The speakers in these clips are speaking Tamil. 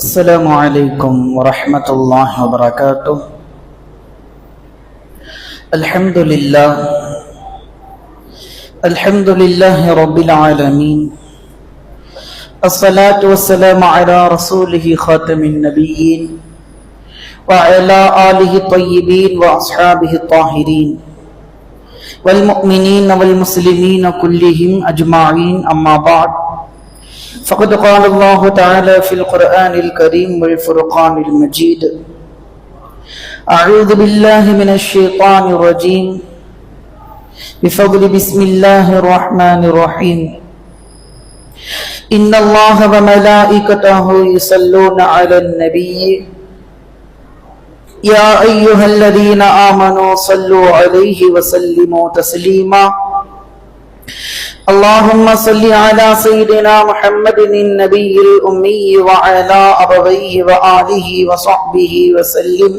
السلام عليكم ورحمة الله وبركاته. الحمد لله رب العالمين. الصلاة والسلام على رسوله خاتم النبيين وعلى آله الطيبين وأصحابه الطاهرين والمؤمنين والمسلمين كلهم أجمعين. أما بعد، فقد قال الله تعالى في القرآن الكريم والفرقان المجيد: أعوذ بالله من الشيطان الرجيم، بفضل بسم الله الرحمن الرحيم. إن الله وملائكته يصلون على النبي يا أيها الذين آمنوا صلوا عليه وسلموا تسليما. اللهم صل على سيدنا محمد النبي الأمي وعلى أبويه وآله وصحبه وسلم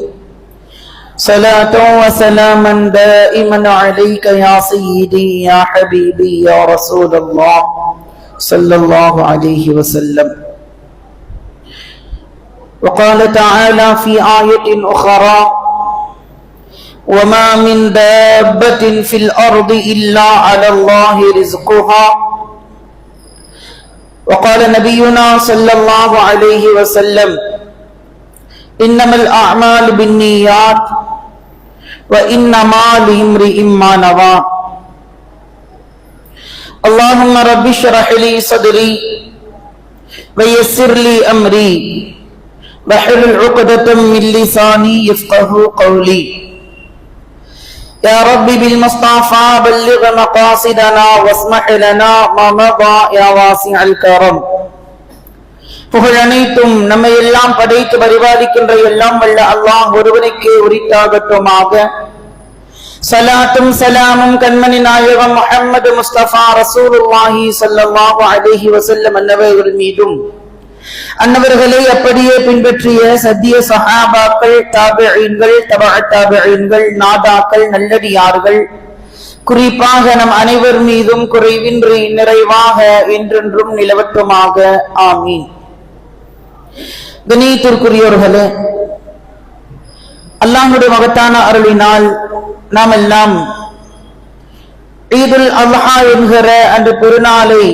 صلاة وسلاما دائما عليك يا سيدي يا حبيبي يا رسول الله صلى الله عليه وسلم. وقال تعالى في آية أخرى: وما من دابة في الأرض إلا على الله رزقها. وقال نبينا صلى الله عليه وسلم: إنما الأعمال بالنيات وإنما لامرئ ما نوى. اللهم رب اشرح لي صدري ويسر لي أمري واحلل عقدة من لساني يفقهوا قولي. يا ربي بالمصطفى بلغ مقاصدنا واسمح لنا ما مضى يا واسع الكرم. புகழ் அனைத்தும் நம்மை எல்லாம் படைத்து பரிபாலிக்கின்ற எல்லாம் வல்ல அல்லாஹ் ஒருவனுக்கே உரித்தாகட்டுமாக. ஸலாத்தும் ஸலாமும் கண்மணி நாயகம் முஹம்மது முஸ்தபா ரசூலுல்லாஹி ஸல்லல்லாஹு அலைஹி வஸல்லம் அன்னவர்கள் மீதும், அன்னவர்களை அப்படியே பின்பற்றிய சத்திய சஹாபாக்கள், தாபிஈன்கள், தபஅத் தாபிஈன்கள், நாதாக்கள், நல்லடியார்கள், குறிப்பாக நம் அனைவர் மீதும் குறைவின்றி நிறைவாக என்றென்றும் நிலவட்டுமாக. ஆமீன். கண்ணியத்திற்குரியவர்களே, அல்லாஹ்வுடைய மகத்தான அருளினால் நாம் எல்லாம் ஈதுல் அல்ஹா என்கிற அந்த பெருநாளை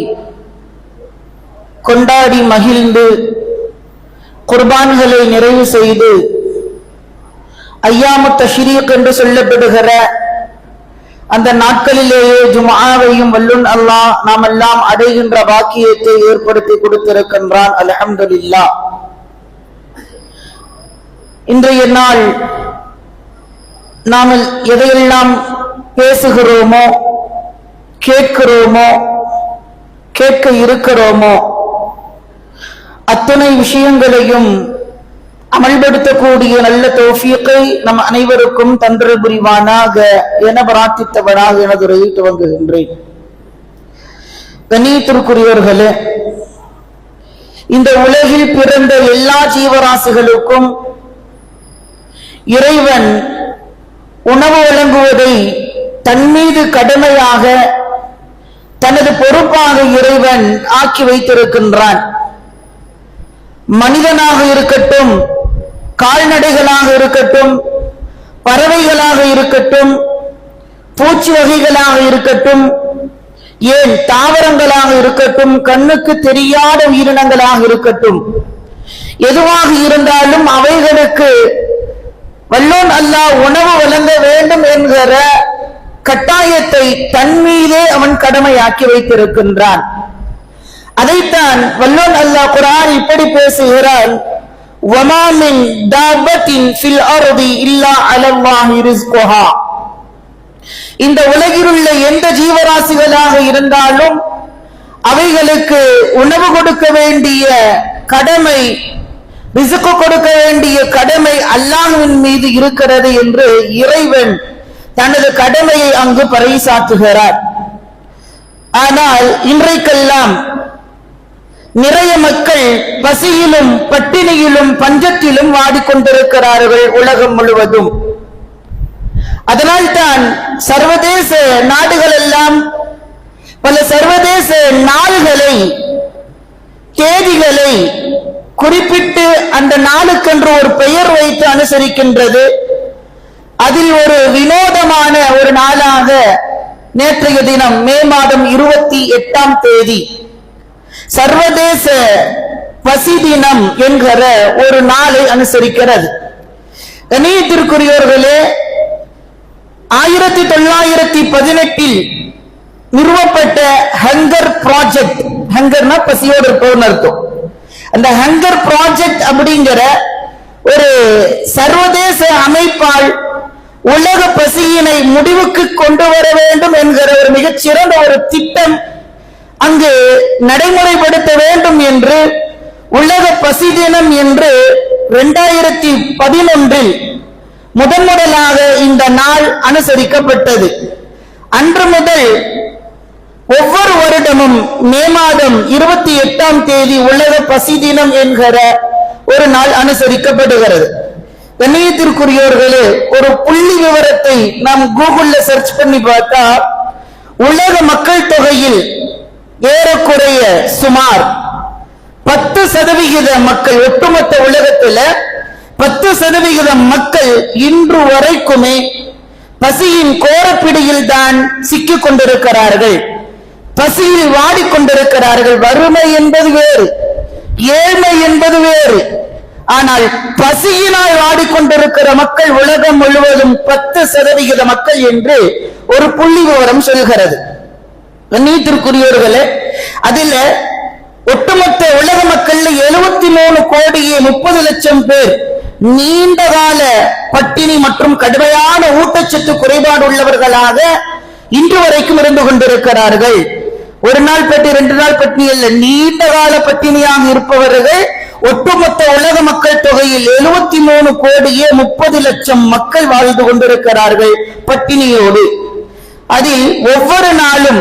கொண்டாடி மகிழ்ந்து குர்பான்களை நிறைவு செய்து ஐயாமுத் தஷ்ரீக் என்று சொல்லப்படுகிற அந்த நாட்களிலேயே ஜும்ஆவையும் வல்லுன் அல்லாஹ் நாம் எல்லாம் அடைகின்ற பாக்கியத்தை ஏற்படுத்தி கொடுத்திருக்கின்றான். அல்ஹம்துலில்லாஹ். இன்றைய நாள் நாம் எதையெல்லாம் பேசுகிறோமோ, கேட்கிறோமோ, கேட்க இருக்கிறோமோ அத்தனை விஷயங்களையும் அமல்படுத்தக்கூடிய நல்ல தௌஃபீக்கை நம் அனைவருக்கும் தந்தல் புரிவானாக என பிரார்த்தித்தவனாக எனது உரையை துவங்குகின்றேன். கண்ணியத்திற்குரியவர்களே, இந்த உலகில் பிறந்த எல்லா ஜீவராசிகளுக்கும் இறைவன் உணவு வழங்குவதை தன் மீது கடமையாக, தனது பொறுப்பாக இறைவன் ஆக்கி வைத்திருக்கின்றான். மனிதனாக இருக்கட்டும், கால்நடைகளாக இருக்கட்டும், பறவைகளாக இருக்கட்டும், பூச்சி வகைகளாக இருக்கட்டும், ஏன் தாவரங்களாக இருக்கட்டும், கண்ணுக்கு தெரியாத உயிரினங்களாக இருக்கட்டும், எதுவாக இருந்தாலும் அவைகளுக்கு வல்லோன் அல்லாஹ் உணவு வழங்க வேண்டும் என்கிற கட்டாயத்தை தன் மீதே அவன் கடமையாக்கி வைத்திருக்கின்றான். அதைத்தான் வல்லோன் அல்லாஹ் குர்ஆன் இப்படி பேசுகிறான்: வமா மின் தாபத்தின் ஃபில் அர்தி இல்லா அலல்லாஹி ரிஸ்குஹா. இந்த உலகில் உள்ள எந்த ஜீவராசிகளாக இருந்தாலும் அவைகளுக்கு உணவு கொடுக்க வேண்டிய கடமை, ரிஸ்க் கொடுக்க வேண்டிய கடமை அல்லாஹ்வின் மீது இருக்கிறது என்று இறைவன் தனது கடமையை அங்கு பறைசாற்றுகிறார். ஆனால் இன்றைக்கெல்லாம் நிறைய மக்கள் பசியிலும் பட்டினியிலும் பஞ்சத்திலும் வாடிக்கொண்டிருக்கிறார்கள் உலகம் முழுவதும். அதனால்தான் சர்வதேச நாடுகள் எல்லாம் பல சர்வதேச நாள்களை, தேதிகளை குறிப்பிட்டு அந்த நாளுக்கென்று ஒரு பெயர் வைத்து அனுசரிக்கின்றது. அதில் ஒரு வினோதமான ஒரு நாளாக நேற்றைய தினம் மே மாதம் 28ஆம் தேதி சர்வதேச பசி தினம் என்கிற ஒரு நாளை அனுசரிக்கிறது. கண்ணியத்திற்குரியவர்களே, 1918 நிறுவப்பட்ட ஹங்கர் ப்ராஜெக்ட், ஹங்கர்னா பசியோடு இருப்பவர்னு அர்த்தம். அந்த ஹங்கர் ப்ராஜெக்ட் அப்படிங்கிற ஒரு சர்வதேச அமைப்பால் உலக பசியினை முடிவுக்கு கொண்டு வர வேண்டும் என்கிற ஒரு மிகச்சிறந்த ஒரு திட்டம் அங்கு நடைமுறைப்படுத்த வேண்டும் என்று உலக பசி தினம் என்று 2011 முதலாக இந்த நாள் அனுசரிக்கப்பட்டது. அன்று முதல் ஒவ்வொரு வருடமும் மே மாதம் 28ஆம் தேதி உலக பசி தினம் என்கிற ஒரு நாள் அனுசரிக்கப்படுகிறது. கண்ணியத்திற்குரியவர்களே, ஒரு புள்ளி விவரத்தை நாம் கூகுள்ல சர்ச் பண்ணி பார்த்தா உலக மக்கள் தொகையில் ஏறக்குறைய சுமார் 10% மக்கள், ஒட்டுமொத்த உலகத்துல 10% மக்கள் இன்று வரைக்குமே பசியின் கோரப்பிடியில் தான் சிக்கிக் கொண்டிருக்கிறார்கள், பசியில் வாடிக்கொண்டிருக்கிறார்கள். வறுமை என்பது வேறு, ஏழ்மை என்பது வேறு. ஆனால் பசியினால் வாடிக்கொண்டிருக்கிற மக்கள் உலகம் முழுவதும் 10% மக்கள் என்று ஒரு புள்ளி விவரம் சொல்கிறது. கண்ணியத்திற்குரியவர்களே, அதில் ஒட்டுமொத்த உலக மக்கள் 73 கோடியே 30 லட்சம் பேர் நீண்ட கால பட்டினி மற்றும் கடுமையான ஊட்டச்சத்து குறைபாடு உள்ளவர்களாக இன்று வரைக்கும் இருந்து கொண்டிருக்கிறார்கள். ஒரு நாள் பட்டி 2 நாள் பட்டினி அல்ல, நீண்ட கால பட்டினியாக இருப்பவர்கள் ஒட்டுமொத்த உலக மக்கள் தொகையில் 73 கோடியே 30 லட்சம் மக்கள் வாழ்ந்து கொண்டிருக்கிறார்கள் பட்டினியோடு. அதில் ஒவ்வொரு நாளும்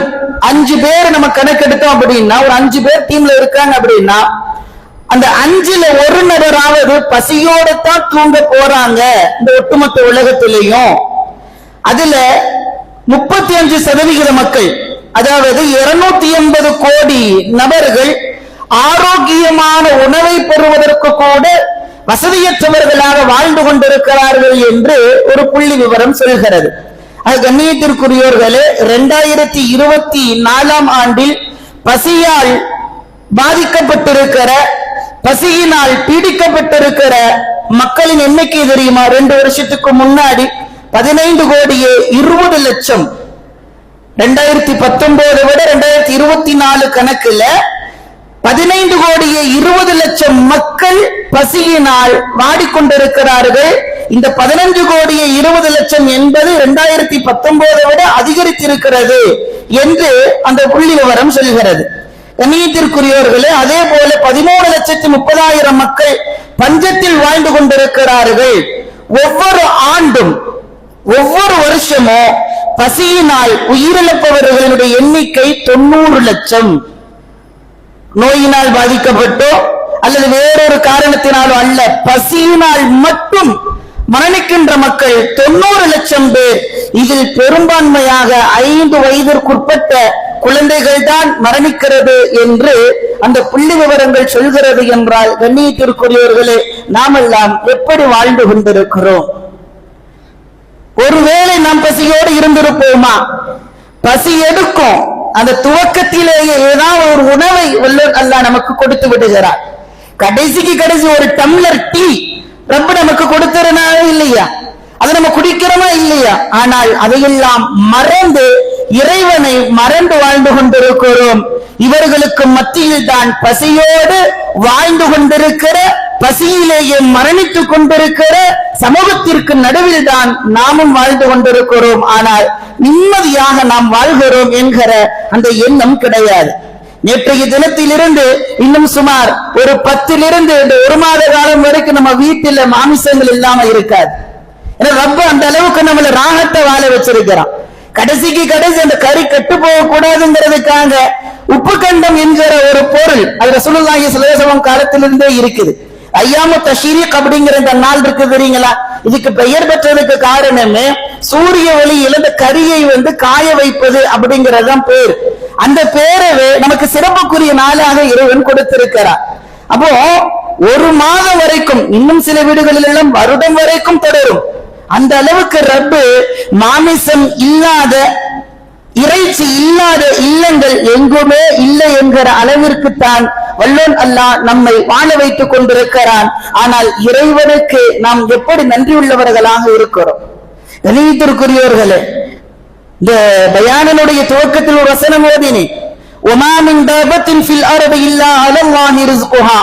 5 பேர் நம்ம கணக்கெடுத்தோம் அப்படின்னா, ஒரு 5 பேர் டீம்ல இருக்காங்க அப்படின்னா, அந்த 5ல் ஒரு நபராவது பசியோடு தான் தூங்க போறாங்க இந்த ஒட்டுமொத்த உலகத்திலையும். அதுல 35% மக்கள், அதாவது 280 கோடி நபர்கள் ஆரோக்கியமான உணவை பெறுவதற்கு கூட வசதியற்றவர்களாக வாழ்ந்து கொண்டிருக்கிறார்கள் என்று ஒரு புள்ளி விவரம் சொல்கிறது. அது கண்ணியத்திற்குரியவர்களே, 2024ஆம் ஆண்டில் பசியால் பாதிக்கப்பட்டிருக்கிற, பசியினால் பீடிக்கப்பட்டிருக்கிற மக்களின் எண்ணிக்கை தெரியுமா? 2 வருஷத்துக்கு முன்னாடி 15 கோடியே 20 லட்சம். 2019 விட 2024 கணக்குல 15 கோடியே 20 லட்சம் மக்கள் பசியினால் வாடிக்கொண்டிருக்கிறார்கள். இந்த 15 கோடியே 20 லட்சம் என்பது 2019 விட அதிகரித்திருக்கிறது என்று அந்த புள்ளி விவரம் சொல்கிறது. கண்ணியத்திற்குரியவர்களே, அதே போல 13,30,000 மக்கள் பஞ்சத்தில் வாழ்ந்து கொண்டிருக்கிறார்கள். ஒவ்வொரு ஆண்டும், ஒவ்வொரு வருஷமும் பசியினால் உயிரிழப்பவர்களுடைய எண்ணிக்கை 90 லட்சம். நோயினால் பாதிக்கப்பட்டோ அல்லது வேறொரு காரணத்தினாலோ அல்ல, பசியினால் மட்டும் மரணிக்கின்ற மக்கள் 90 லட்சம் பேர். இதில் பெரும்பான்மையாக 5 வயதிற்குட்பட்ட குழந்தைகள் தான் மரணிக்கிறது என்று அந்த புள்ளி விவரங்கள் சொல்கிறது. என்றால் கண்ணியத்திற்குரியவர்களே, நாமெல்லாம் எப்படி வாழ்ந்து கொண்டிருக்கிறோம்? ஒருவேளை நாம் பசியோடு இருந்திருப்போமா? பசி எடுக்கும், அந்த துவக்கத்திலேயே ஏதாவது ஒரு உணவை அல்லாஹ் நமக்கு கொடுத்து விடுகிறார். கடைசிக்கு கடைசி ஒரு டம்ளர் டீ ரப்ப நமக்கு கொடுத்திருந்தாலும் இல்லையா? அதை நம்ம குடிக்கிறோமா இல்லையா? ஆனால் அதையெல்லாம் மறந்து, இறைவனை மறந்து வாழ்ந்து கொண்டிருக்கிறோம். இவர்களுக்கு மத்தியில் தான் பசியோடு வாழ்ந்து கொண்டிருக்கிற, பசியிலேயே மரணித்துக் கொண்டிருக்கிற சமூகத்திற்கு நடுவில் தான் நாமும் வாழ்ந்து கொண்டிருக்கிறோம். ஆனால் நிம்மதியாக நாம் வாழ்கிறோம் என்கிற அந்த எண்ணம் கிடையாது. நேற்றைய தினத்திலிருந்து இன்னும் சுமார் ஒரு 10லிருந்து 1 மாத காலம் வரைக்கும் நம்ம வீட்டில் மாமிசங்கள் இல்லாம இருக்காது. ஏன்னா ரப்ப அந்த அளவுக்கு நம்மள ராகத்தை வாழ வச்சிருக்கிறான். கடைசிக்கு கடைசி அந்த கறி கெட்டு போக கூடாதுங்கிறதுக்காக உப்பு கண்டம் என்கிற ஒரு பொருள் அது ரசூலுல்லாஹி ஸல்லல்லாஹு அலைஹி வஸல்லம் காலத்திலிருந்தே இருக்குது. ஐயாமு தஷ்ரீக் அப்படிங்கிற இந்த நாள் இருக்கு தெரியுங்களா? இதுக்கு பெயர் பெற்றதுக்கு காரணமே சூரிய ஒளியில இந்த கரியை காய வைப்பது அப்படிங்கறதுதான் பேர். அந்த பேரவே நமக்கு சிறப்புக்குரிய நாளாக இறைவன் கொடுத்திருக்கிறார். அப்போ ஒரு மாதம் வரைக்கும், இன்னும் சில வீடுகளில் எல்லாம் வருடம் வரைக்கும் தொடரும். அந்த அளவுக்கு ரப்பு மாமிசம் இல்லாத, இறைச்சி இல்லாத இல்லங்கள் எங்குமே இல்லை என்கிற அளவிற்கு தான் வல்லோன் அல்லாஹ் நம்மை வாழ வைத்துக் கொண்டிருக்கிறான். ஆனால் இறைவனுக்கு நாம் எப்படி நன்றி உள்ளவர்களாக இருக்கிறோம்? கணியத்திற்குரியவர்களே, இந்த பயானினுடைய துவக்கத்தில் ஒரு வசனம் ஓதினேன், வமா மின் தாபத்தின் ஃபில் அர்தி இல்லா அலல்லாஹி ரிஸ்குஹா.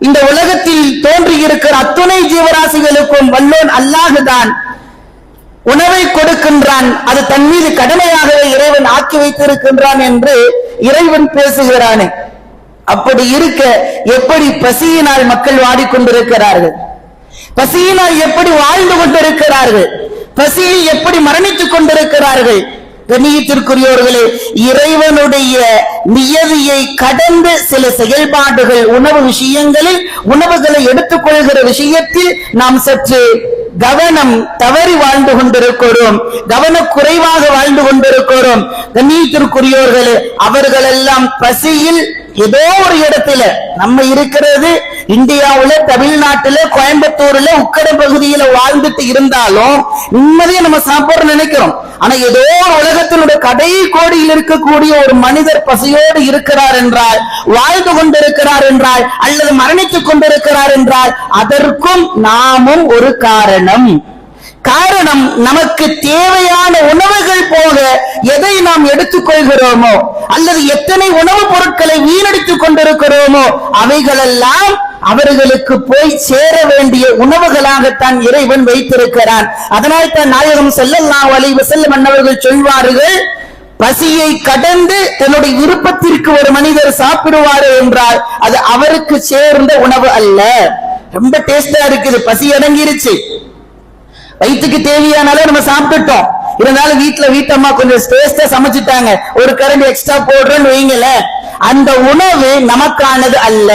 இந்த உலகத்தில் தோன்றி இருக்கிற அத்துணை ஜீவராசிகளுக்கும் வல்லோன் அல்லாஹ் தான் உணவை கொடுக்கின்றான். அது தன் மீது கடமையாகவே இறைவன் ஆக்கி வைத்திருக்கின்றான் என்று இறைவன் பேசுகிறானே. அப்படி இருக்க எப்படி பசியினால் மக்கள் வாடிக்கொண்டிருக்கிறார்கள்? பசியினால் எப்படி வாழ்ந்து கொண்டிருக்கிறார்கள்? பசியை எப்படி மரணித்துக் கொண்டிருக்கிறார்கள்? கண்ணியத்திற்குரியவர்களே, இறைவனுடைய நியதியை கடந்து சில செயல்பாடுகள், உணவு விஷயங்களில், உணவுகளை எடுத்துக்கொள்கிற விஷயத்தில் நாம் சற்று கவனம் தவறி வாழ்ந்து கொண்டிருக்கிறோம், கவனக்குறைவாக வாழ்ந்து கொண்டிருக்கிறோம். கண்ணியத்திற்குரியவர்களே, அவர்களெல்லாம் பசியில் ஏதோ ஒரு இடத்துல, நம்ம இருக்கிறது இந்தியாவுல, தமிழ்நாட்டுல, கோயம்புத்தூர்ல, உக்கட பகுதியில வாழ்ந்துட்டு இருந்தாலும் நிம்மதியா நம்ம சாப்பிட நினைக்கிறோம். ஆனா ஏதோ ஒரு உலகத்தினுடைய கடை கோடியில் இருக்கக்கூடிய ஒரு மனிதர் பசியோடு இருக்கிறார் என்றால், வாழ்ந்து கொண்டிருக்கிறார் என்றால், அல்லது மரணித்துக் கொண்டிருக்கிறார் என்றால், அதற்கும் நாமும் ஒரு காரணம். நமக்கு தேவையான உணவுகள் போக எதை நாம் எடுத்துக்கொள்கிறோமோ, அல்லது எத்தனை உணவுப் பொருட்களை வீணடித்துக் கொண்டிருக்கிறோமோ, அவைகளெல்லாம் அவர்களுக்கு போய் சேர வேண்டிய உணவுகளாகத்தான் இறைவன் வைத்திருக்கிறான். அதனால் தான் நாயகம் ஸல்லல்லாஹு அலைஹி வஸல்லம் அன்னவர்கள் சொல்வார்கள், பசியை கடந்து தன்னுடைய விருப்பத்திற்கு ஒரு மனிதர் சாப்பிடுவார் என்றால் அது அவருக்கு சேர்ந்த உணவு அல்ல. ரொம்ப டேஸ்டா இருக்குது, பசி அடங்கிருச்சு, வயிற்றுக்கு தேவையான அளவு நம்ம சாப்பிட்டுட்டோம், இருந்தாலும் வீட்டம்மா கொஞ்சம் டேஸ்டா சமைச்சிட்டாங்க, ஒரு கரண்டி எக்ஸ்ட்ரா போடுறோன்னு வைங்கல, அந்த உணவு நமக்கானது அல்ல.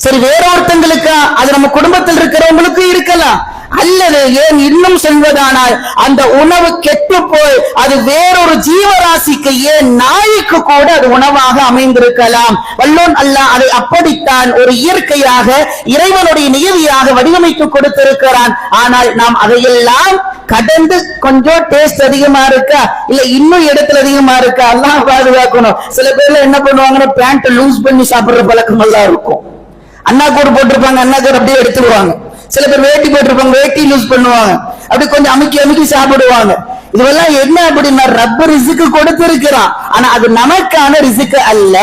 சரி, வேற ஒருத்தங்களுக்கு, அது நம்ம குடும்பத்தில் இருக்கிறவங்களுக்கு இருக்கலாம், அல்லது ஏன் இன்னும் சொல்வதானால் அந்த உணவு கெட்டு போய் அது வேறொரு ஜீவராசிக்கு, ஏன் நாய்க்கு கூட அது உணவாக அமைந்திருக்கலாம். வல்லோன் அல்லாஹ் அதை அப்படித்தான் ஒரு இயற்கையாக இறைவனுடைய நியதியாக வடிவமைத்து கொடுத்திருக்கிறான். ஆனால் நாம் அதையெல்லாம் கடந்து கொஞ்சம் டேஸ்ட் அதிகமா இருக்கா, இல்ல இன்னும் இடத்துல அதிகமா இருக்கா, அல்லாஹ் பாதுகாக்கணும். சில பேர்ல என்ன பண்ணுவாங்கன்னா, பேண்ட் லூஸ் பண்ணி சாப்பிடுற பழக்கம் எல்லாம் இருக்கும். அண்ணா கோடு போட்டிருப்பாங்க, அண்ணா கோடு அப்படியே எடுத்துருவாங்க. சில பேர் வேட்டி போட்டிருப்பாங்க, வேட்டி லூஸ் பண்ணுவாங்க, அப்படி கொஞ்சம் அமுக்கி சாப்பிடுவாங்க. இதெல்லாம் என்ன அப்படின்னா, ரப்பு ரிஸ்க் கொடுத்திருக்கிறான், ஆனா அது நமக்கான ரிஸ்க் அல்ல.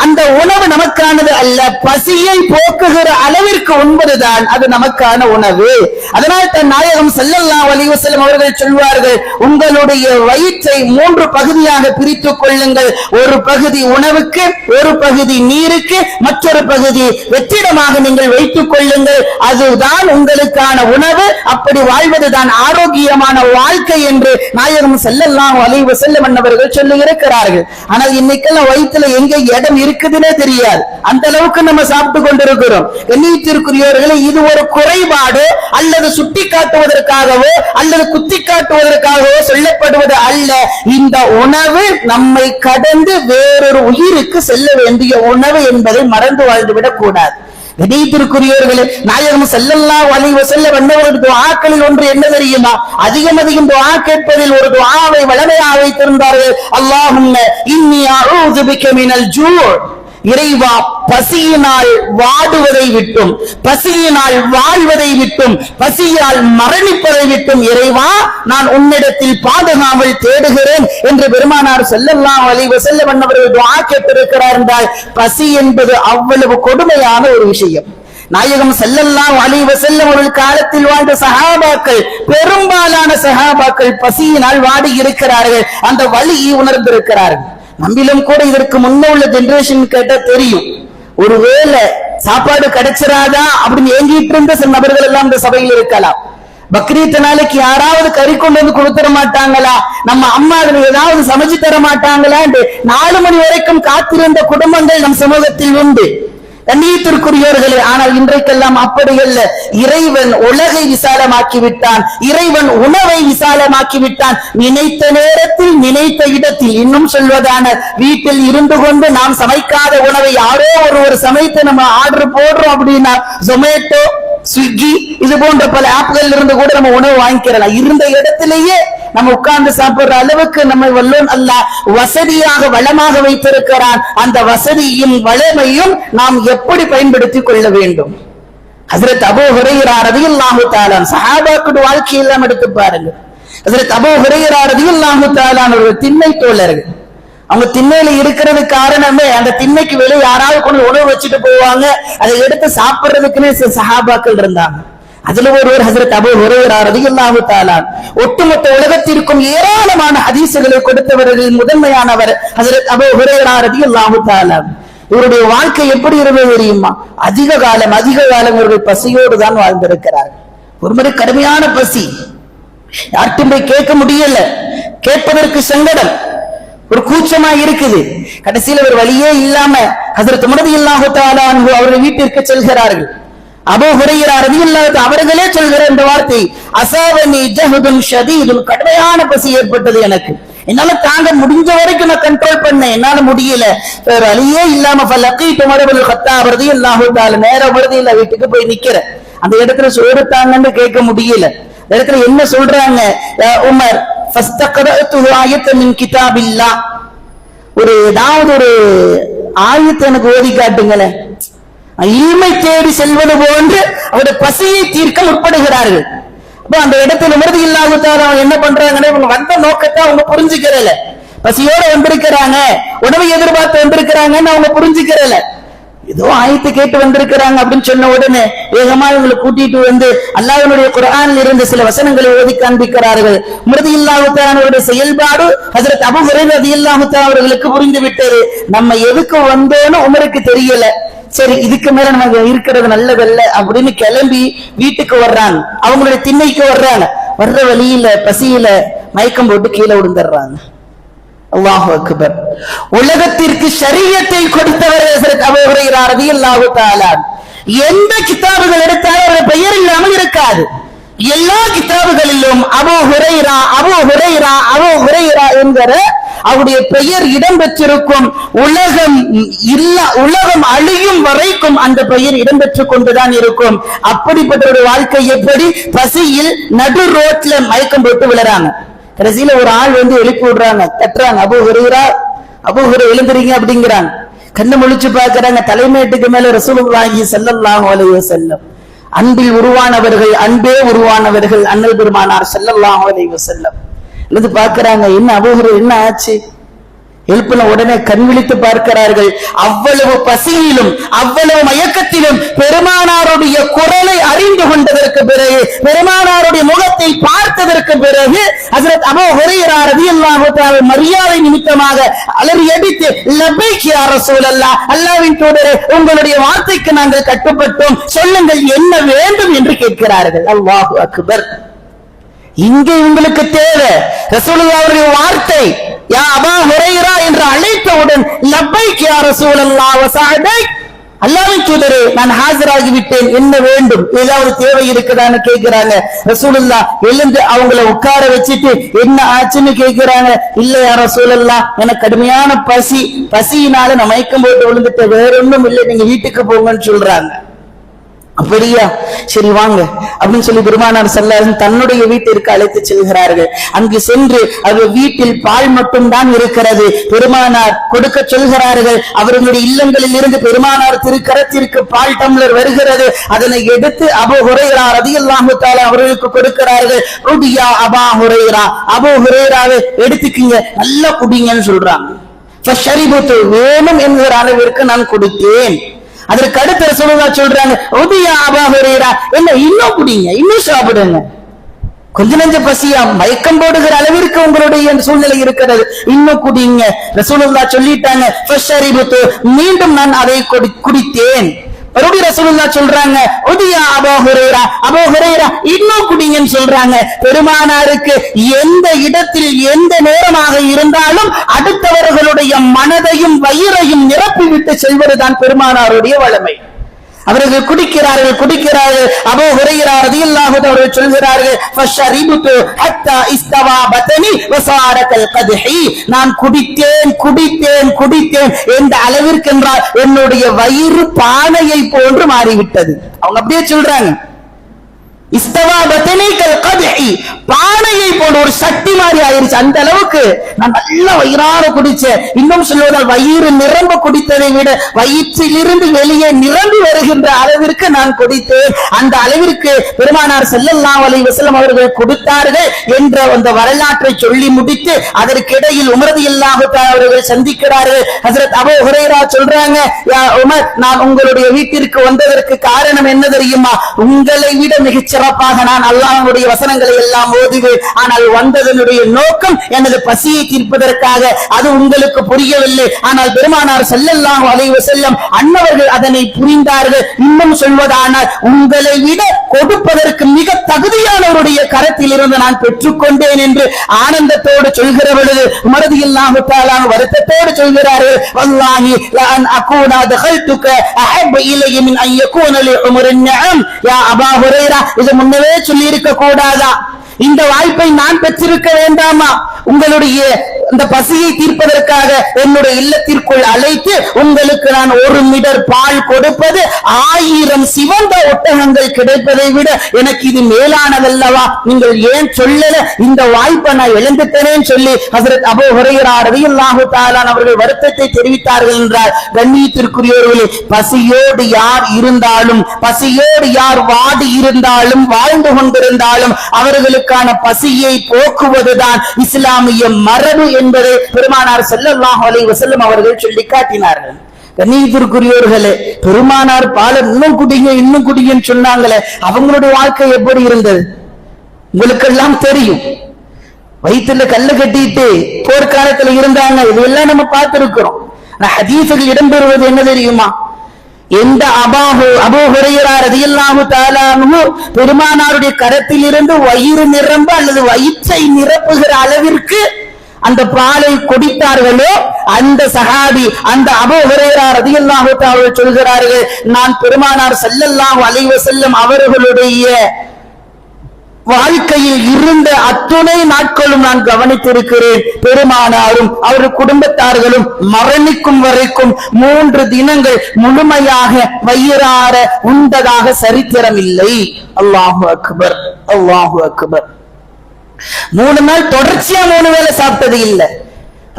அந்த உணவு நமக்கானது அல்ல. பசியை போக்குகிற அளவிற்கு உண்பதுதான் அது நமக்கான உணவு. அதனால் தன் நாயகம் ஸல்லல்லாஹு அலைஹி வஸல்லம் அவர்கள் சொல்வார்கள், உங்களுடைய வயிற்றை 3 பகுதியாக பிரித்துக் கொள்ளுங்கள். ஒரு பகுதி உணவுக்கு, ஒரு பகுதி நீருக்கு, மற்றொரு பகுதி வெற்றிடமாக நீங்கள் வைத்துக் கொள்ளுங்கள். அதுதான் உங்களுக்கான உணவு. அப்படி வாழ்வதுதான் ஆரோக்கியமான வாழ்க்கை என்று நாயகம் ஸல்லல்லாஹு அலைஹி வஸல்லம் அவர்கள் சொல்லி இருக்கிறார்கள். ஆனால் இன்னைக்கெல்லாம் வயிற்றுல எங்க இடம் இருக்குதுன்னே தெரியாது, அந்த அளவுக்கு நம்ம சாப்பிட்டு கொண்டிருக்கிறோம். கண்ணியத்திற்குரியவர்களே, இது ஒரு குறைபாடு அல்லது சுட்டி காட்டுவதற்காகவோ அல்லது குத்தி காட்டுவதற்காகவோ சொல்லப்படுவது அல்ல. இந்த உணவு நம்மை கடந்து வேறொரு உயிருக்கு செல்ல வேண்டிய உணவு என்பதை மறந்து வாழ்ந்துவிடக் கூடாது. கண்ணியத்திற்குரியவர்களே, நாயகம் ஸல்லல்லாஹு அலைஹி வஸல்லம் அன்னவர்கள் துஆக்களில் ஒன்று என்ன தெரியுமா? அதிகம் துஆ கேட்பதில் ஒரு துஆவை வளமையாக வைத்திருந்தார்கள். அல்லாஹும்ம இன்னி அஊது பிக மினல் ஜூ. இறைவா, பசியினால் வாடுவதை விட்டும், பசியினால் வாழ்வதை விட்டும், பசியால் மரணிப்பதை விட்டும் இறைவா நான் உன்னிடத்தில் பாதுகாவல் தேடுகிறேன் என்று பெருமானார் ஸல்லல்லாஹு அலைஹி வஸல்லம் அன்னவர்கள் துஆ கேட்டிருக்கிறார் என்றால், பசி என்பது அவ்வளவு கொடுமையான ஒரு விஷயம். நாயகம் ஸல்லல்லாஹு அலைஹி வஸல்லம் அவர்கள் காலத்தில் வாழ்ந்த சஹாபாக்கள், பெரும்பாலான சஹாபாக்கள் பசியினால் வாடி இருக்கிறார்கள், அந்த வலியை உணர்ந்திருக்கிறார்கள். நம்மிலும் கூட இதற்கு முன்ன உள்ள ஜெனரேஷன் கேட்டா தெரியும், ஒருவேளை சாப்பாடு கிடைச்சிராதா அப்படின்னு ஏங்கிட்டு இருந்த சில நபர்கள் எல்லாம் இந்த சபையில் இருக்கலாம். பக்ரீத் நாளைக்கு யாராவது கறி கொண்டு வந்து கொடுத்துட மாட்டாங்களா, நம்ம அம்மா அதுல ஏதாவது சமைச்சு தர மாட்டாங்களா என்று 4 மணி வரைக்கும் காத்திருந்த குடும்பங்கள் நம் சமூகத்தில் உண்டு. கண்ணியத்திற்குரியவர்களே, ஆனால் இன்றைக்கெல்லாம் அப்படி அல்ல. இறைவன் உலகை விசாலமாக்கி விட்டான், இறைவன் உணவை விசாலமாக்கி விட்டான். நினைத்த நேரத்தில் நினைத்த இடத்தில், இன்னும் சொல்வதான வீட்டில் இருந்து கொண்டு நாம் சமைக்காத உணவை யாரோ ஒருவர் சமைத்து நம்ம ஆர்டர் போடுறோம் அப்படின்னா ஜொமேட்டோ, ஸ்விக்கி இது போன்ற பல ஆப்கள் இருந்து கூட நம்ம உணவு வாங்கிக்கிறலாம். இருந்த இடத்திலேயே நம்ம உட்கார்ந்து சாப்பிடுற அளவுக்கு நம்மை வல்லோன் அல்லாஹ் வசதியாக வளமாக வைத்திருக்கிறான். அந்த வசதியும் வளமையும் நாம் எப்படி பயன்படுத்திக் கொள்ள வேண்டும்? ஹஜ்ரத் அபூ ஹுரைரா ரலியல்லாஹு தஆலா சஹாபாக்களுடைய வாழ்க்கையெல்லாம் எடுத்து பாருங்க. ஹஜ்ரத் அபூ ஹுரைரா ரலியல்லாஹு தஆலா ஒரு திண்ணை தோழர்கள். அவங்க திண்ணையில இருக்கிறது காரணமே அந்த திண்ணைக்கு வெளியே யாராவது கொண்டு உணவு வச்சுட்டு போவாங்க, அதை எடுத்து சாப்பிடுறதுக்குன்னு சில சஹாபாக்கள் இருந்தாங்க. அதுல ஒருவர் ஹஜ்ரத் அபூ ஹுரைரா ரலியல்லாஹு தஆலா. ஒட்டுமொத்த உலகத்திற்கும் ஏராளமான ஹதீசுகளை கொடுத்தவர்களில் முதன்மையானவர் ஹஜ்ரத் அபூ ஹுரைரா ரலியல்லாஹு தஆலா. இவருடைய வாழ்க்கை எப்படி இருந்தது தெரியுமா? அதிக காலம் இவர்கள் பசியோடு தான் வாழ்ந்திருக்கிறார். ஒரு முறை கடுமையான பசி, யார்ட்டும் போய் கேட்க முடியல, கேட்பதற்கு சங்கடம், ஒரு கூச்சமா இருக்குது. கடைசியில் ஒரு வழியே இல்லாம ஹஜ்ரத் உமர் ரலியல்லாஹு தஆலா அன்ஹு அவர்கள் வீட்டிற்கு செல்கிறார்கள். அபூ ஹுரைரா ரலியல்லாஹு அவர்களே சொல்கிற இந்த வார்த்தை, அஸாவனி ஜஹதுன் ஷதீதுன், கடுமையான பசி ஏற்பட்டது எனக்கு, என்னால தாங்க முடிஞ்ச வரைக்கும் நான் கண்ட்ரோல் பண்ணேன், என்னால முடியல, வேற வழியே இல்லாம ஃபலகீது உமர் இப்னு கத்தாப் ரலியல்லாஹு தஆலா, நேரா உமர் வீட்டுக்கு போய் நிக்கிறேன். அந்த இடத்துல சோறு தாங்கன்னு கேட்க முடியல. அந்த இடத்துல என்ன சொல்றாங்க, உமர் ஃபஸ்தக்ரஅது ஆயத்தன் மின் கிதாபில்லாஹ், ஒரு ஏதாவது ஒரு ஆயத்தை எனக்கு ஓதி காட்டுங்களேன். இல்மை தேடி செல்வது போன்று அவருடைய பசியை தீர்க்க முற்படுகிறார்கள். அப்ப அந்த இடத்துல உமர் ரலியல்லாஹு தஆலா என்ன பண்றாங்கன்னா, இவங்க வந்த நோக்கத்தை அவங்க புரிஞ்சுக்கிறல, பசியோட வந்திருக்கிறாங்க, உணவை எதிர்பார்த்து வந்திருக்கிறாங்கன்னு அவங்க புரிஞ்சுக்கிறல. ஏதோ ஆயத்தை கேட்டு வந்திருக்கிறாங்க அப்படின்னு சொன்ன உடனே வேகமா இவங்களை கூட்டிட்டு வந்து அல்லாஹ்வுடைய குர்ஆனில் இருந்து சில வசனங்களை ஓதி காண்பிக்கிறார்கள். உமர் ரலியல்லாஹு தஆலா அவருடைய செயல்பாடு ஹஜ்ரத் அபூ ஹுரைரா ரலியல்லாஹு தஆலா அவர்களுக்கு புரிந்து விட்டது. நம்ம எதுக்கு வந்தோன்னு உமருக்கு தெரியல. சரி, இதுக்கு மேல நமக்கு இருக்கிறது நல்லதல்ல அப்படின்னு கிளம்பி வீட்டுக்கு வர்றாங்க. அவங்களுடைய திண்ணைக்கு வர்றாங்க. வர்ற வழியில பசியில மயக்கம் போட்டு கீழே விழுந்துடுறாங்க. அல்லாஹு அக்பர். உலகத்திற்கு ஷரியத்தை கொடுத்தவர் ஹஜ்ரத் அபூ ஹுரைரா ரலியல்லாஹு தஆலா. எந்த கிதாபுகள் எடுத்தாலும் அவருடைய பெயர் இல்லாமல் இருக்காது. எல்லா கிதாபுகளிலும் Abu Hurairah Abu Hurairah Abu Hurairah என்கிற அவருடைய பெயர் இடம்பெற்றிருக்கும். உலகம் அழியும் வரைக்கும் அந்த பெயர் இடம்பெற்றுக் கொண்டுதான் இருக்கும். அப்படிப்பட்ட ஒரு வாழ்க்கை எப்படி? பசியில் நடு ரோட்ல மயக்கம் போட்டு விழுறாங்க. கடைசியில ஒரு ஆள் வந்து எழுப்பி விடுறாங்க, தட்டுறாங்க, அபூ ஹுரைரா அபூ ஹுரைரா எழுந்திரீங்க அப்படிங்கிறாங்க. கண்ணு முழிச்சு பாக்குறாங்க, தலைமையேட்டுக்கு மேல ரசூலுல்லாஹி ஸல்லல்லாஹு அலைஹி வஸல்லம், அன்பில் உருவானவர்கள், அன்பே உருவானவர்கள் அண்ணல் பெருமானார் ஸல்லல்லாஹு அலைஹி வஸல்லம். எழுந்து பார்க்கிறாங்க, என்ன அபூ ஹுரைரா என்ன ஆச்சு? எழுப்பின உடனே கண் விழித்து பார்க்கிறார்கள். அவ்வளவு பசியிலும் அவ்வளவு மயக்கத்திலும் பெருமானாருடைய குரலை அறிந்து கொண்டதற்கு பிறகு, பெருமானாருடைய முகத்தை பார்த்ததற்கு பிறகு ஹஜ்ரத் அபூ ஹுரைரா ரலியல்லாஹு தஆலா மரியாதை நிமித்தமாக அலறி அடித்து, லப்பைக் யா ரசூலல்லாஹ், அல்லாஹ்வின் தூதரே, உங்களுடைய வார்த்தைக்கு நாங்கள் கட்டுப்பட்டோம், சொல்லுங்கள் என்ன வேண்டும் என்று கேட்கிறார்கள். அல்லாஹு அக்பர். இங்கே உங்களுக்கு தேவை ரசூலுல்லாஹ் அவருடைய வார்த்தை. யா அபூ ஹுரைரா என்று அழைத்தவுடன் லப்பைக் யா ரசூலல்லாஹ் வ சஅதைக், அல்லாஹ்வின் தூதரே நான் ஹாஜராகி விட்டேன், என்ன வேண்டும், ஏதாவது தேவை இருக்குதான்னு கேட்கிறாங்க. ரசூலுல்லாஹ் எழுந்து அவங்கள உட்கார வச்சுட்டு என்ன ஆச்சுன்னு கேட்கிறாங்க. இல்ல யா ரசூலல்லாஹ், எனக்கு கடுமையான பசி, பசியினால நான் மயக்கம் போட்டு விழுந்துட்டேன், வேற ஒண்ணும் இல்லை, நீங்க வீட்டுக்கு போங்கன்னு சொல்றாங்க. அப்படியா, சரி வாங்க அப்படின்னு சொல்லி பெருமானார் ஸல்லல்லாஹு அலைஹி வஸல்லம் தன்னுடைய வீட்டிற்கு அழைத்து செல்கிறார்கள். அங்கு சென்று அவர் வீட்டில் பால் மட்டும்தான் இருக்கிறது. பெருமானார் கொடுக்க சொல்கிறார்கள். அவர்களுடைய இல்லங்களில் இருந்து பெருமானார் திருக்கரத்திற்கு பால் டம்ளர் வருகிறது. அதனை எடுத்து அபூ ஹுரைரா ரலியல்லாஹு தஆலா அவர்களுக்கு கொடுக்கிறார்கள். உடியா அபூ ஹுரைரா, அபூ ஹுரைராவை எடுத்துக்கீங்க, நல்லா குடிங்கன்னு சொல்றாங்க. ஃபஷரிபுது, வேணும் என்கிற அளவிற்கு நான் கொடுத்தேன். அதற்கு அடுத்த ரசூலுல்லாஹ் சொல்றாங்க, உதியா அபூ ஹுரைரா, என்ன இன்னும் குடிங்க, இன்னும் சாப்பிடுங்க, கொஞ்ச நெஞ்ச பசியா மயக்கம் போடுகிற அளவிற்கு உங்களுடைய சூழ்நிலை இருக்கிறது, இன்னும் குடிங்க. ரசூலுல்லாஹ் சொல்லிட்டாங்க, ஃபஷரிபுது, மீண்டும் நான் அதை குடித்தேன். மறுபடியும் ரசூலுல்லாஹ் சொல்றாங்க, உதியா அபூ ஹுரைரா, அபூ ஹுரைரா இன்னும் குடிங்கன்னு சொல்றாங்க. பெருமானாருக்கு எந்த இடத்தில் எந்த நேரமாக இருந்தாலும் அடுத்தவர்களுடைய மனதையும் வயிறையும் நிரப்பிவிட்டு செல்வதுதான் பெருமானாருடைய வளமை. அவர்கள் குடிக்கிறார்கள். அபூ ஹுரைரா ரலியல்லாஹு அன்ஹு அவர்கள் சொல்கிறார்கள், ஃபஷரிபுது ஹத்தா இஸ்தவா பதனி வஸார கல் கத்ஹி, நான் குடித்தேன் என்ற அளவிற்கு என்றால் என்னுடைய வயிறு பானையை போன்று மாறிவிட்டது. அவங்க அப்படியே சொல்றாங்க, இஸ்தவா பதனி கல் கத்ஹி, பானையை போன்ற ஒரு சட்டி மாதிரி ஆயிருச்சு. அந்த அளவுக்கு நான் நல்ல வயிறார குடிச்சேன். இன்னும் சொல்வதால் வயிறு நிரம்ப குடித்ததை விட வயிற்றிலிருந்து வெளியே நிரம்பி வருகின்ற அளவிற்கு நான் குடித்தேன். அந்த அளவிற்கு பெருமானார் ஸல்லல்லாஹு அலைஹி வஸல்லம் அவர்கள் கொடுத்தார்கள் என்ற அந்த வரலாற்றை சொல்லி முடித்து அதற்கிடையில் உமர் ரலியல்லாஹு தஆலா அவர்கள் சந்திக்கிறார்கள். ஹஜ்ரத் அபூ ஹுரைரா சொல்றாங்க, யா உமர், நான் உங்களுடைய வீட்டிற்கு வந்ததற்கு காரணம் என்ன தெரியுமா? உங்களை விட மிகச் சிறப்பாக நான் அல்லாஹ்வுடைய வசனங்களை எல்லாம் ஓதுவேன். ஆனால் வந்ததனுடைய நோக்கம் எனது பசியை தீர்ப்பதற்காக. அது உங்களுக்கு புரியவில்லை. ஆனால் பெருமானார் ஸல்லல்லாஹு அலைஹி வஸல்லம் அன்னவர்கள் அதனை புரிந்தார்கள். இன்னும் சொல்வதானால் உங்களை விட கொடுப்பதற்கு மிக தகுதியானவருடைய கரத்தில் இருந்து நான் பெற்றுக்கொண்டேன் என்று ஆனந்தத்தோடு சொல்கிற பொழுது உமர் ரலியல்லாஹு தஆலா வருத்தத்தோடு சொல்கிறார்கள், வல்லாஹி லஅன் அகூனா தகல்துக அஹப் இலைய மின் அன் யகூன லி உமரின் நிஅம். யா அபூ ஹுரைரா, இது முன்னவே சொல்லி இருக்க கூடாதா? இந்த வாய்ப்பை நான் பெற்றிருக்க வேண்டாமா? உங்களுடைய இந்த பசியை தீர்ப்பதற்காக என்னுடைய இல்லத்திற்குள் அழைத்து உங்களுக்கு நான் 1 மிடர் பால் கொடுப்பது 1000 சிவந்த ஒட்டகங்கள் கிடைப்பதை விட எனக்கு இது மேலானதல்லவா? நீங்கள் ஏன் சொல்லல? இந்த வாய்ப்பை நான் இழந்துட்டேனேன்னு சொல்லி ஹஜ்ரத் அபூ ஹுரைரா ரலியல்லாஹு தஆலா அவர்கள் வருத்தத்தை தெரிவித்தார்கள் என்றால், கண்ணியத்திற்குரியவர்களே, பசியோடு யார் இருந்தாலும், பசியோடு யார் வாடி இருந்தாலும், வாழ்ந்து கொண்டிருந்தாலும் அவர்களுக்கான பசியை போக்குவதுதான் இஸ்லாமிய மரபு என்பதை பெருமானார் ஸல்லல்லாஹு அலைஹி வஸல்லம் அவர்கள் சொல்லி காட்டினார்கள். கண்ணியத்திற்குரியவர்களே, பெருமானார் பாலை இன்னும் குடிங்கன்னு சொன்னாங்களே, அவங்களுடைய வாழ்க்கை எப்படி இருந்தது உங்களுக்கெல்லாம் தெரியும். வயிற்றுல கல்ல கட்டிட்டு போர்க்காலத்துல இருந்தாங்க. இதெல்லாம் நம்ம பார்த்திருக்கிறோம். ஹதீஸில் இடம்பெறுவது என்ன தெரியுமா? எந்த அபூ ஹுரைரா ரலியல்லாஹு தஆலா அன்ஹு பெருமானாருடைய கரத்தில் இருந்து வயிறு நிரம்ப அல்லது வயிற்றை நிரப்புகிற அளவிற்கு அந்த பாலை குடித்தார்களோ அந்த சஹாபி, அந்த அபூ ஹுரைரா ரலியல்லாஹு தஆலா சொல்கிறார்கள், நான் பெருமானார் ஸல்லல்லாஹு அலைஹி வஸல்லம் அவர்களுடைய வாழ்க்கையில் இருந்த அத்துணை நாட்களும் நான் கவனித்திருக்கிறேன். பெருமானாரும் அவருடைய குடும்பத்தார்களும் மரணிக்கும் வரைக்கும் 3 தினங்கள் முழுமையாக வயிறார உண்டதாக சரித்திரம் இல்லை. அல்லாஹு அக்பர், அல்லாஹு அக்பர். 3 நாள் தொடர்ச்சியா 3 வேளை சாப்பிட்டது இல்லை.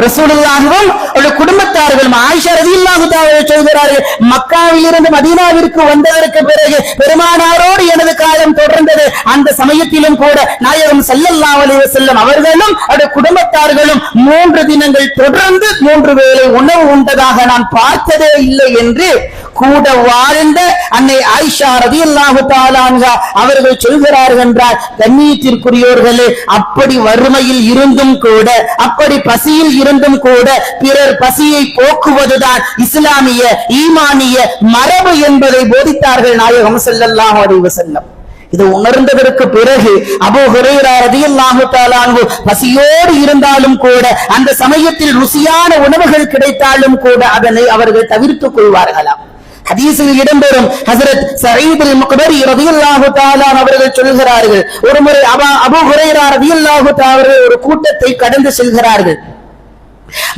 ரசூலுல்லாஹிவும் அவருடைய குடும்பத்தார்களும் ஆயிஷா ரலியல்லாஹு தஆலா சொல்கிறார்கள், மக்காவில் இருந்து மதீனாவிற்கு வந்ததற்கு பிறகு பெருமானாரோடு எனது காலம் தொடர்ந்தது. அந்த சமயத்திலும் கூட நாயகம் ஸல்லல்லாஹு அலைஹி வஸல்லம் அவர்களும் அவருடைய குடும்பத்தார்களும் 3 தினங்கள் தொடர்ந்து 3 வேளை உணவு உண்டதாக நான் பார்த்ததே இல்லை என்று கூட வாழ்ந்த அன்னை ஆயிஷா ரலியல்லாஹு தஆலா அன்ஹா அவர்கள் சொல்கிறார்கள் என்றால், கண்ணியத்திற்குரியோர்களே, அப்படி வறுமையில் இருந்தும் கூட, அப்படி பசியில் இருந்தும் கூட பிறர் பசியை போக்குவதுதான் இஸ்லாமிய ஈமானிய மரபு என்பதை போதித்தார்கள் நாயகம் ஸல்லல்லாஹு அலைஹி வஸல்லம். இது உணர்ந்ததற்கு பிறகு அபூ ஹுரைரா ரலியல்லாஹு தஆலா அன்ஹு பசியோடு இருந்தாலும் கூட, அந்த சமயத்தில் ருசியான உணவுகள் கிடைத்தாலும் கூட அதனை அவர்கள் தவிர்த்துக் கொள்வார்களாம். ஹதீஸில் இடம்பெறும் ஹஜ்ரத் ஸஈத் அல்-முக்பரி ரலியல்லாஹு தஆலா அவர்கள் சொல்கிறார்கள், ஒருமுறை அபூ ஹுரைரா ரலியல்லாஹு தஆலா ஒரு கூட்டத்தை கடந்து செல்கிறார்கள்.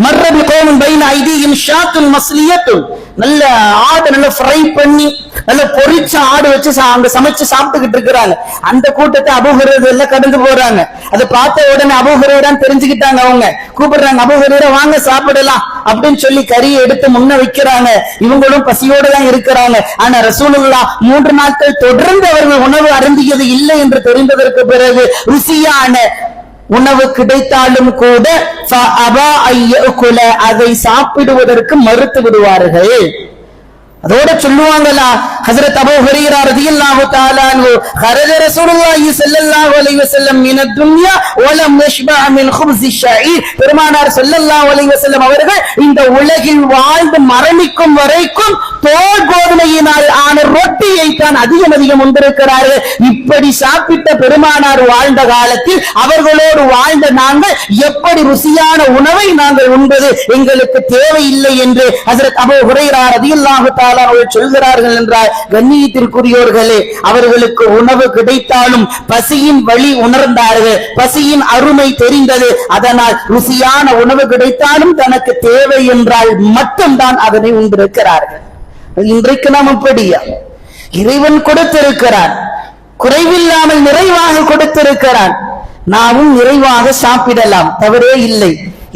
மர்ர பிகௌமின் பைன ஐதீஹிம் ஷாத்துன் மஸ்லியத்துன், நல்ல ஆடு நல்ல ஃப்ரை பண்ணி நல்ல பொரிச்ச ஆடு வச்சு அங்க சமைச்சு சாப்பிட்டுக்கிட்டு இருக்கிறாங்க. அந்த கூட்டத்தை அபூ ஹுரைரா எல்லாம் கடந்து போறாங்க. அதை பார்த்த உடனே அபூ ஹுரைரான்னு தெரிஞ்சுக்கிட்டாங்க. அவங்க கூப்பிடுறாங்க, அபூ ஹுரைரா வாங்க சாப்பிடலாம் அப்படின்னு சொல்லி கறியை எடுத்து முன்ன வைக்கிறாங்க. இவங்களும் பசியோடு தான் இருக்கிறாங்க. ஆனா ரசூலுல்லாஹ் 3 நாட்கள் தொடர்ந்து அவர்கள் உணவு அருந்தியது இல்லை என்று தெரிந்ததற்கு பிறகு ருசியான உணவு கிடைத்தாலும் கூட அதை சாப்பிடுவதற்கு மறுத்து விடுவார்கள். அதோட சொல்லுவாங்களா, ஹஜ்ரத் அபூ ஹுரைரா ரலியல்லாஹு தஆலா அன்ஹு خرج رسول الله صلى الله عليه وسلم من الدنيا ولم يشبع من خبز الشعير. பெருமானார் ஸல்லல்லாஹு அலைஹி வஸல்லம் அவர்கள் இந்த உலகில் வாழ்ந்து மரணிக்கும் வரைக்கும் தோல் கோதுமையினால் ஆன ரொட்டியை தான் அதிகம் உண்டிருக்கிறார்கள். இப்படி சாப்பிட்ட பெருமானார் வாழ்ந்த காலத்தில் அவர்களோடு வாழ்ந்த நாங்கள் எப்படி ருசியான உணவை நாங்கள் உண்பது, எங்களுக்கு தேவையில்லை என்று ஹஜ்ரத் அபூ ஹுரைரா ரலியல்லாஹு தஆலா அவர்கள் சொல்கிறார்கள் என்றால், கண்ணியத்திற்குரியோர்களே, அவர்களுக்கு உணவு கிடைத்தாலும் பசியின் வழி உணர்ந்தார்கள், பசியின் அருமை தெரிந்தது. அதனால் ருசியான உணவு கிடைத்தாலும் தனக்கு தேவை என்றால் மட்டும்தான் அதனை உண்டிருக்கிறார்கள். இன்றைக்கு நாம் அப்படியா? இறைவன் கொடுத்திருக்கிறான், குறைவில்லாமல் நிறைவாக கொடுத்திருக்கிறான். நாமும் நிறைவாக சாப்பிடலாம், தவறே இல்லை.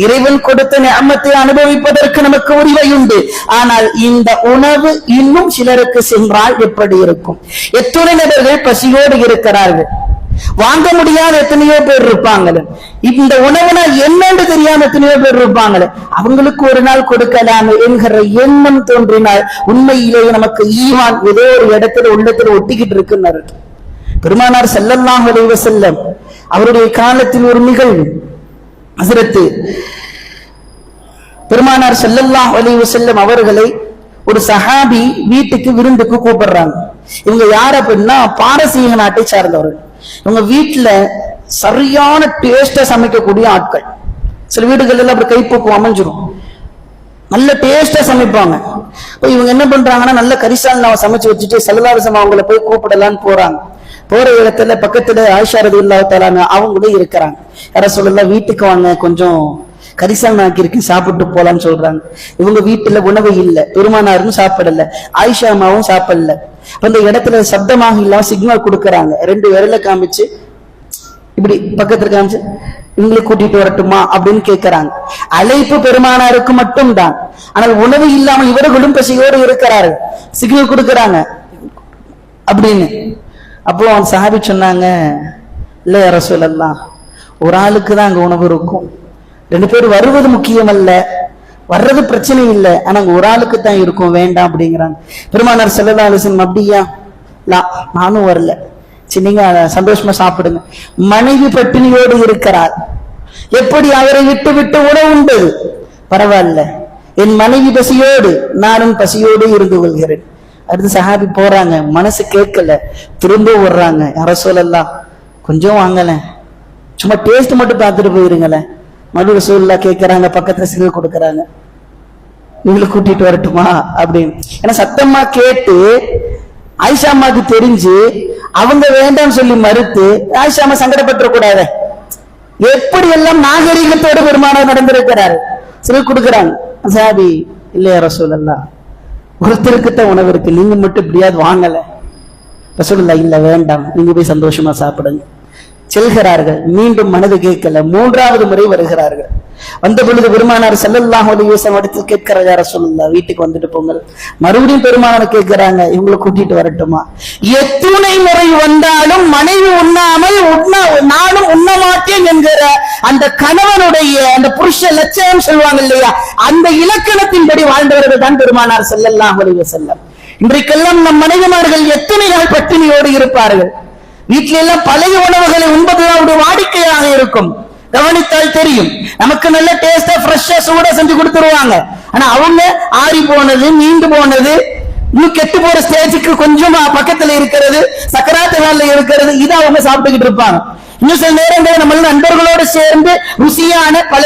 இறைவன் கொடுத்த நிஅமத்தை அனுபவிப்பதற்கு நமக்கு உரிமை உண்டு. ஆனால் இந்த உணவு இன்னும் சிலருக்கு சென்றால் எப்படி இருக்கும்? எத்தனை நபர்கள் பசியோடு இருக்கிறார்கள், வாங்க முடியாத எத்தனையோ பேர் இருப்பாங்களே. இந்த உணவுனா என்னன்னு தெரியாம எத்தனையோ பேர் இருப்பாங்களே. அவங்களுக்கு ஒரு நாள் கொடுக்கலாம் என்கிற எண்ணம் தோன்றினால் உண்மையிலேயே நமக்கு ஈமான் ஏதோ ஒரு இடத்துல உள்ளத்துல ஒட்டிக்கிட்டு இருக்குன்னு. பெருமானார் ஸல்லல்லாஹு அலைஹி வஸல்லம் அவருடைய காலத்தில் ஒரு நிகழ்வு. ஹஜ்ரத் பெருமானார் ஸல்லல்லாஹு அலைஹி வஸல்லம் அவர்களை ஒரு சஹாபி வீட்டுக்கு விருந்துக்கு கூப்பிடுறாங்க. இவங்க யார் அப்படின்னா பாரசீக நாட்டை சார்ந்தவர்கள். இவங்க வீட்டுல சரியான டேஸ்டா சமைக்கக்கூடிய ஆட்கள். சில வீடுகள் எல்லாம் அப்படி கைப்போக்கு அமைஞ்சிரும், நல்ல டேஸ்டா சமைப்பாங்க. இவங்க என்ன பண்றாங்கன்னா நல்ல கரிசால் நான் சமைச்சு வச்சுட்டு ஸல்லல்லாஹு அலைஹி வஸல்லம் அவங்களை போய் கூப்பிடலான்னு போறாங்க. போற இடத்துல பக்கத்துல ஆயிஷா ரலியல்லாஹு தஆலா அவங்களும் இருக்கிறாங்க. யார சொல்லலாம், வீட்டுக்கு வாங்க, கொஞ்சம் கரிசால் நாக்கி இருக்கு, சாப்பிட்டு போலான்னு சொல்றாங்க. இவங்க வீட்டுல உணவு இல்லை, பெருமானாரும் சாப்பிடல, ஆயிஷா அம்மாவும் சாப்பிடல. அந்த இடத்துல சப்தமாக இல்லாம சிக்னல் கொடுக்கறாங்க. 2 விரல காமிச்சு இப்படி பக்கத்துல காமிச்சு இவங்களை கூட்டிட்டு வரட்டுமா அப்படின்னு கேட்கிறாங்க. அழைப்பு பெருமானாருக்கு மட்டும் தான், ஆனால் உணவு இல்லாம இவர்களும் பசியோடு இருக்கிறார்கள். சிக்னல் கொடுக்கறாங்க அப்படின்னு. அப்போ அவன் சஹாபி சொன்னாங்க, இல்ல யா ரசூலல்லாஹ், ஒரு ஆளுக்கு தான் அங்க உணவு இருக்கும், 2 பேர் வருவது முக்கியம் அல்ல, வர்றது பிரச்சனை இல்லை, ஆனா ஒரு ஆளுக்கு தான் இருக்கும், வேண்டாம் அப்படிங்கிறாங்க. பெருமானார் ஸல்லல்லாஹு அலைஹி வஸல்லம் அப்படியா, நானும் வரல, சரி நீங்க சந்தோஷமா சாப்பிடுங்க. மனைவி பட்டினியோடு இருக்கிறார், எப்படி அவரை விட்டு விட்டு உணவு உண்டது? பரவாயில்ல, என் மனைவி பசியோடு நானும் பசியோடு இருந்து கொள்கிறேன். அடுத்து சஹாபி போறாங்க, மனசு கேட்கல, திரும்ப வர்றாங்க. யார சொல்லலாம், கொஞ்சம் வாங்கல, சும்மா டேஸ்ட் மட்டும் பார்த்துட்டு போயிருங்களேன். மறுபடியும் ரசூலுல்லாஹ் கேட்கறாங்க, பக்கத்துல சிக்னல் கொடுக்கறாங்க, இவங்களை கூட்டிட்டு வரட்டுமா அப்படின்னு. ஏன்னா சத்தமா கேட்டு ஆயிஷா அம்மாக்கு தெரிஞ்சு அவங்க வேண்டாம் சொல்லி மறுத்து ஆயிஷா அம்மா சங்கடப்பட்டு கூடாது. எப்படி எல்லாம் நாகரிகத்தோடு பெருமானார் நடந்திருக்கிறாரு. சிலர் கொடுக்கறாங்க. சஹாபி, இல்லையா ரசூலுல்லாஹ், ஒருத்தருக்குத்தான் உணவு இருக்கு, நீங்க மட்டும் இப்படியாவது வாங்கல. ரசூலுல்லாஹ், இல்ல வேண்டாம், நீங்க போய் சந்தோஷமா சாப்பிடுங்க. செல்கிறார்கள், மீண்டும் மனது கேட்கல, 3வது முறை வருகிறார்கள். வந்த பொழுது பெருமானார் ஸல்லல்லாஹு அலைஹி வஸல்லம் அடுத்து கேட்கிறார், யா ரசூலுல்லாஹ் வீட்டுக்கு வந்துட்டு போங்கள். மறுபடியும் பெருமானார் கேட்கிறாங்க, இவங்களை கூட்டிட்டு வரட்டுமா? எத்தனை முறை வந்தாலும் மனைவி உண்ணாமல் நானும் உண்ண மாட்டேன் என்கிற அந்த கணவனுடைய அந்த புருஷ லட்சணம் சொல்லுவாங்க இல்லையா, அந்த இலக்கணத்தின்படி வாழ்ந்தவர்கள் தான் பெருமானார் ஸல்லல்லாஹு அலைஹி வஸல்லம். இன்றைக்கெல்லாம் நம் மனைவிமார்கள் எத்தனை நாள் பட்டினியோடு இருப்பார்கள். வீட்டில எல்லாம் பழைய உணவுகளை உண்பதுதான் வாடிக்கையாக இருக்கும். கவனித்தால் தெரியும், நமக்கு நல்ல டேஸ்டா ஃப்ரெஷ்ஷா சூடா செஞ்சு கொடுத்துருவாங்க. ஆனா அவங்க ஆறி போனது, மீண்டு போனது, இன்னும் கெட்டு போற ஸ்டேஜுக்கு கொஞ்சமா பக்கத்துல இருக்கிறது, சக்கராத்து நாள்ல இருக்கிறது, இதை அவங்க சாப்பிட்டுக்கிட்டு இருப்பாங்க. இன்னும் சில நேரங்களில் நம்ம நண்பர்களோடு சேர்ந்து ருசியான பல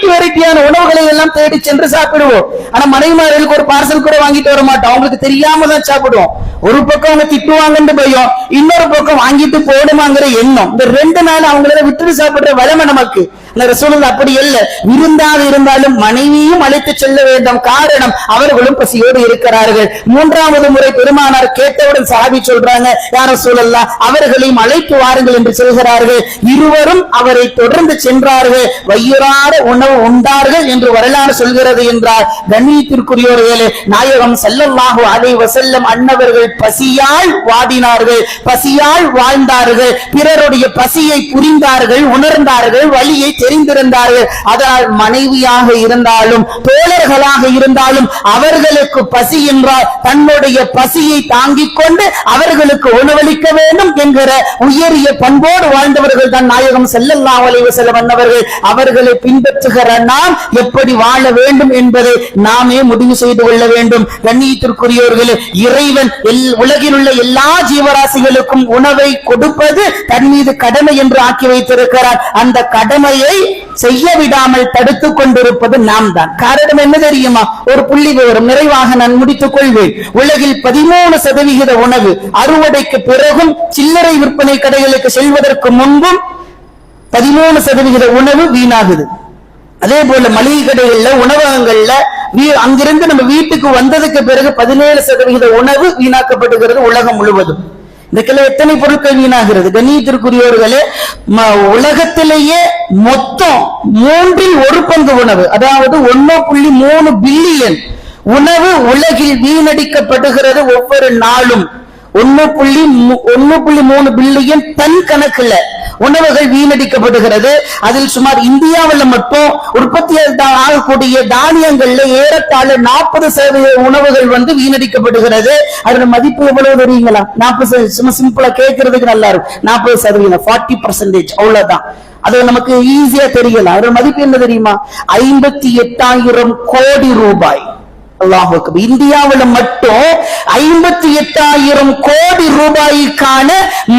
வெரைட்டியான உணவுகளை எல்லாம் தேடி சென்று சாப்பிடுவோம். ஆனா மனைவிமார்களுக்கு ஒரு பார்சல் கூட வாங்கிட்டு வர மாட்டோம், அவங்களுக்கு தெரியாம தான் சாப்பிடுவோம். ஒரு பக்கம் அவங்க திட்டுவாங்கன்னு பயம், இன்னொரு பக்கம் வாங்கிட்டு போடுமாங்கிற எண்ணம். இந்த 2 நாள் அவங்கள விட்டு சாப்பிடுற வளமை நமக்கு. ரசூலுல்லாஹ் அப்படி இல்ல, விருந்தாக இருந்தாலும் மனைவியும் அழைத்து செல்ல வேண்டும். காரணம், அவர்களும் பசியோடு இருக்கிறார்கள். 3வது முறை பெருமானார் கேட்டவுடன் சஹாபி சொல்றாங்க, யா ரசூலல்லாஹ் அவர்களையும் அழைத்து வாருங்கள் என்று சொல்கிறார்கள். இருவரும் அவரை தொடர்ந்து சென்றார்கள், வயிறார உணவு உண்டார்கள் என்று வரலாறு சொல்கிறது என்றால், கண்ணியத்திற்குரியோர்களே, நாயகம் ஸல்லல்லாஹு அலைஹி வஸல்லம் அன்னவர்கள் பசியால் வாடினார்கள், பசியால் வாழ்ந்தார்கள், பிறருடைய பசியை புரிந்தார்கள், உணர்ந்தார்கள், வழியை தெரிந்திருந்தார்கள். அதனால் மனைவியாக இருந்தாலும் தோழர்களாக இருந்தாலும் அவர்களுக்கு பசி என்றால் தன்னுடைய பசியை தாங்கிக் கொண்டு அவர்களுக்கு உணவளிக்க வேண்டும் என்கிற உயரிய பண்போடு வாழ்ந்தவர்கள் தான் நாயகம் ஸல்லல்லாஹு அலைஹி வஸல்லம் அன்னவர்கள். அவர்களை பின்பற்றுகிற நாம் எப்படி வாழ வேண்டும் என்பதை நாமே முடிவு செய்து கொள்ள வேண்டும். கண்ணியத்திற்குரியோர்களே, இறைவன் உலகில் உள்ள எல்லா ஜீவராசிகளுக்கும் உணவை கொடுப்பது தன் மீது கடமை என்று ஆக்கி வைத்திருக்கிறார். அந்த கடமையை செய்ய விடாமல் தடுத்துக் கொண்டிருப்பது நாம் தான். காரணம் என்ன தெரியுமா? ஒரு புள்ளி விவரம் நிறைவாக நான் முடித்துக் கொள்வேன். உலகில் 13% உணவு அறுவடைக்கு பிறகும் சில்லறை விற்பனை கடைகளுக்கு செல்வதற்கு முன்பும் 13% உணவு வீணாகுது. அதே போல மளிகை கடைகள்ல, உணவகங்கள்ல, அங்கிருந்து நம்ம வீட்டுக்கு வந்ததுக்கு பிறகு 17% உணவு வீணாக்கப்படுகிறது உலகம் முழுவதும். இந்த கிலோ எத்தனை பொருட்கள் வீணாகிறது? கண்ணியத்திற்குரியவர்களே, உலகத்திலேயே மொத்தம் 1/3 உணவு, அதாவது 1.3 பில்லியன் உணவு உலகில் வீணடிக்கப்படுகிறது ஒவ்வொரு நாளும். 1.3 பில்லியன் டன் கணக்குல உணவுகள் வீணடிக்கப்படுகிறது. அதில் சுமார் இந்தியாவில் மட்டும் உற்பத்தி ஆகக்கூடிய தானியங்கள்ல ஏறத்தாழ 40% உணவுகள் வீணடிக்கப்படுகிறது. அதோட மதிப்பு எவ்வளவு தெரியுங்களா? 40%. சிம்பிளா கேட்கறதுக்கு நல்லா இருக்கும். 40%, 40%, அவ்வளவுதான். அது நமக்கு ஈஸியா தெரியலாம். அதோட மதிப்பு என்ன தெரியுமா? 58,000 கோடி ரூபாய். அல்லாஹ் அக்பர். இந்தியாவில் மட்டும் 58,000 கோடி ரூபாய்க்கான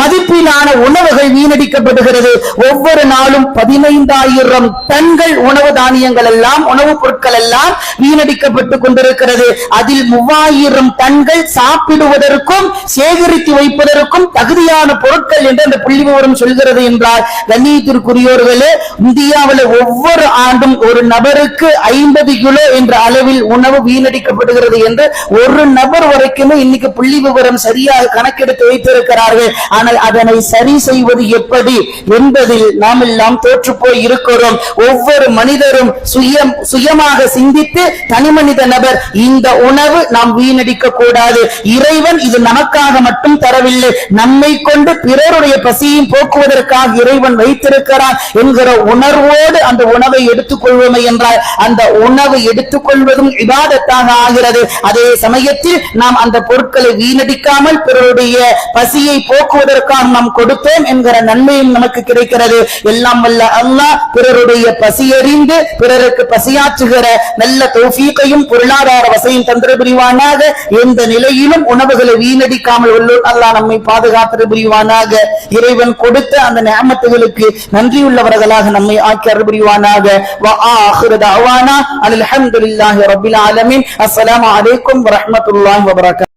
மதிப்பிலான உணவுகள் வீணடிக்கப்படுகிறது. ஒவ்வொரு நாளும் 15,000 டன்கள் உணவு தானியங்கள் எல்லாம், உணவுப் பொருட்கள் எல்லாம் வீணடிக்கப்பட்டுக் கொண்டிருக்கிறது. அதில் 3,000 டன்கள் சாப்பிடுவதற்கும் சேகரித்து வைப்பதற்கும் தகுதியான பொருட்கள் என்று அந்த புள்ளி விவரம் சொல்கிறது என்றால், கண்ணியத்திற்குரியோர்களே, இந்தியாவில் ஒவ்வொரு ஆண்டும் ஒரு நபருக்கு 50 கிலோ என்ற அளவில் உணவு வீணடிக்கப்படுகிறது என்று ஒரு நபர் வரைக்குமே இன்னைக்கு புள்ளி விவரம் சரியாக கணக்கெடுத்து வைத்திருக்கிறார்கள். ஆனால் அதனை சரி செய்வது எப்படி என்பதில் நாம் எல்லாம் தோற்று போய் இருக்கிறோம். ஒவ்வொரு மனிதரும் சுயமாக சிந்தித்து தனி மனித நபர் இந்த உணவு நாம் வீணடிக்க கூடாது. இறைவன் இது நமக்காக மட்டும் தரவில்லை, நம்மை கொண்டு பிறருடைய பசியும் போக்குவதற்காக இறைவன் வைத்திருக்கிறான் என்கிற உணர்வோடு அந்த உணவை எடுத்துக் கொள்வோமே என்றால் அந்த உணவு எடுத்துக் கொள்வதும் இபாதத்தாக ஆகிறது. அதே சமயத்தில் நாம் அந்த பொருட்களை வீணடிக்காமல் பிறருடைய பசியை போக்குவதற்காக நாம் கொடுத்தோம் என்கிற நன்மையும் நமக்கு கிடைக்கிறது. எல்லாம் வல்ல அல்லாஹ் பிறருடைய பசியறிந்து பிறருக்கு பசியாற்றுகிற நல்ல தௌஃபீக்கையும் பொருளாதார வசையும் தந்திர புரிவானாக. எந்த நிலையிலும் உணவுகளை வீணடிக்காமல் அல்லாஹ் நம்மை பாதுகாத்து புரிவானாக. இறைவன் கொடுத்த அந்த நிஅமத்துகளுக்கு நன்றியுள்ளவர்களாக நம்மை ஆக்கி அருள் புரிவானாக. வ ஆகிரு தஅவானா அல்ஹம்துலில்லாஹி ரப்பில் ஆலமீன். அஸ்ஸலாமு அலைக்கும் வரஹ்மத்துல்லாஹி வபரகாத்துஹு.